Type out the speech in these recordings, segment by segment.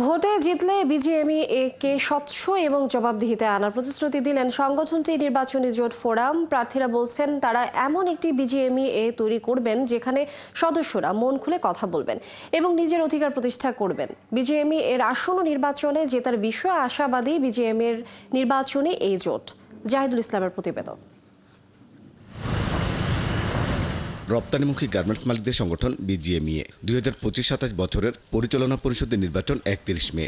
ভোটে জিতলে বিজিএমইএ কে স্বচ্ছ এবং জবাবদিহিতে আনার প্রতিশ্রুতি দিলেন সংগঠনটি নির্বাচনী জোট ফোরাম। প্রার্থীরা বলছেন তারা এমন একটি বিজিএমইএ তৈরি করবেন যেখানে সদস্যরা মন খুলে কথা বলবেন এবং নিজের অধিকার প্রতিষ্ঠা করবেন। বিজিএমইএ এর আসন্ন নির্বাচনে জেতার বিষয়ে আশাবাদী বিজিএমইএর নির্বাচনী এই জোট। জাহিদুল ইসলামের প্রতিবেদন। রপ্তানিমুখী গার্মেন্টস মালিকদের সংগঠন বিজিএমইএ 2025-27 বছরের পরিচালনা পরিষদের নির্বাচন 31 মে।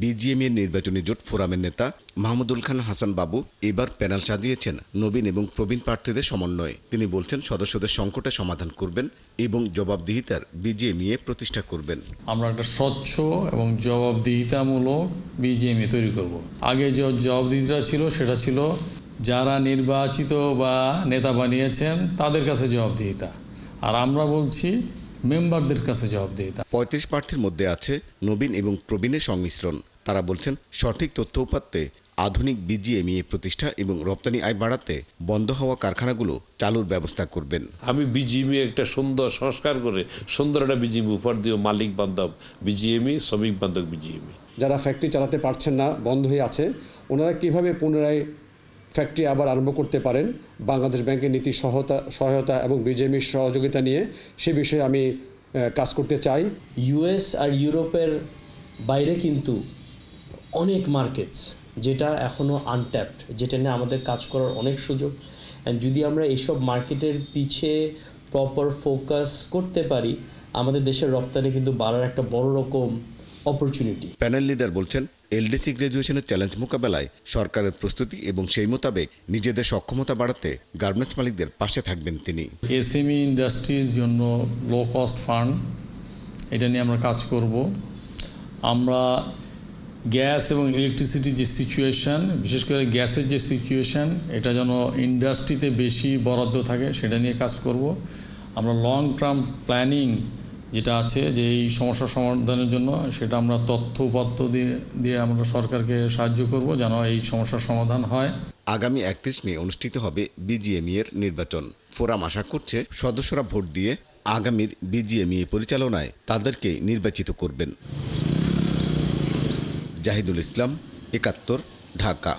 বিজিএমইএ নির্বাচনী জোট ফোরামের নেতা মাহমুদুল খান হাসান বাবু এবার প্যানেল সাজিয়েছেন নবীন এবং প্রবীণ প্রার্থীদের সমন্বয়ে। তিনি বলছেন সদস্যদের সংকটের সমাধান করবেন এবং জবাবদিহিতার বিজিএমইএ প্রতিষ্ঠা করবেন। আমরা একটা স্বচ্ছ এবং জবাবদিহিতামূলক বিজিএমইএ তৈরি করব। আগে যে জবাবদিহিতা ছিল সেটা ছিল যারা নির্বাচিত বা নেতা বানিয়েছেন তাদের কাছে জবাবদিহিতা, আর আমরা বলছি মেম্বারদের কাছে জবাবদিহিতা। 35 প্রার্থীর মধ্যে আছে নবীন এবং প্রবীণের সংমিশ্রণ। তারা বলছেন সঠিক তথ্য উপাত্তে আধুনিক বিজিএমইএ প্রতিষ্ঠা এবং রপ্তানি আয় বাড়াতে বন্ধ হওয়া কারখানাগুলো চালুর ব্যবস্থা করবেন। আমি বিজিএমইএ একটা সুন্দর সংস্কার করে সুন্দর একটা বিজিএমইএ উপহার দিয়ে মালিক বান্ধব বিজিএমইএ, শ্রমিক বান্ধব বিজিএমইএ। যারা ফ্যাক্টরি চালাতে পারছেন না, বন্ধ হয়ে আছে, ওনারা কিভাবে পুনরায় ফ্যাক্টরি আবার আরম্ভ করতে পারেন বাংলাদেশ ব্যাংকের নীতি সহায়তা এবং বিজিএমইএর সহযোগিতা নিয়ে সে বিষয়ে আমি কাজ করতে চাই। ইউএস আর ইউরোপের বাইরে কিন্তু অনেক মার্কেটস যেটা এখনও আনট্যাপড, যেটা নিয়ে আমাদের কাজ করার অনেক সুযোগ। যদি আমরা এইসব মার্কেটের পিছে প্রপার ফোকাস করতে পারি, আমাদের দেশের রপ্তানি কিন্তু বাড়ার একটা বড় রকম অপরচুনিটি। প্যানেল লিডার বলছেন এলডিসি গ্র্যাজুয়েশনের চ্যালেঞ্জ মোকাবেলায় সরকারের প্রস্তুতি এবং সেই মোতাবেক নিজেদের সক্ষমতা বাড়াতে গার্মেন্টস মালিকদের পাশে থাকবেন তিনি। এসএমই ইন্ডাস্ট্রির জন্য লো কস্ট ফান্ড, এটা নিয়ে আমরা কাজ করব। আমরা গ্যাস এবং ইলেকট্রিসিটির যে সিচুয়েশান, বিশেষ করে গ্যাসের যে সিচুয়েশান, এটা যেন ইন্ডাস্ট্রিতে বেশি বরাদ্দ থাকে সেটা নিয়ে কাজ করব। আমরা লং টার্ম প্ল্যানিং যেটা আছে যে এই সমস্যার সমাধানের জন্য, সেটা আমরা তথ্য উপাত্ত দিয়ে আমরা সরকারকে সাহায্য করব যেন এই সমস্যার সমাধান হয়। আগামী 31 মে অনুষ্ঠিত হবে বিজিএমইএর নির্বাচন। ফোরাম আশা করছে সদস্যরা ভোট দিয়ে আগামীর বিজিএমইএ পরিচালনায় তাদেরকে নির্বাচিত করবেন। জাহিদুল ইসলাম, 71, ঢাকা।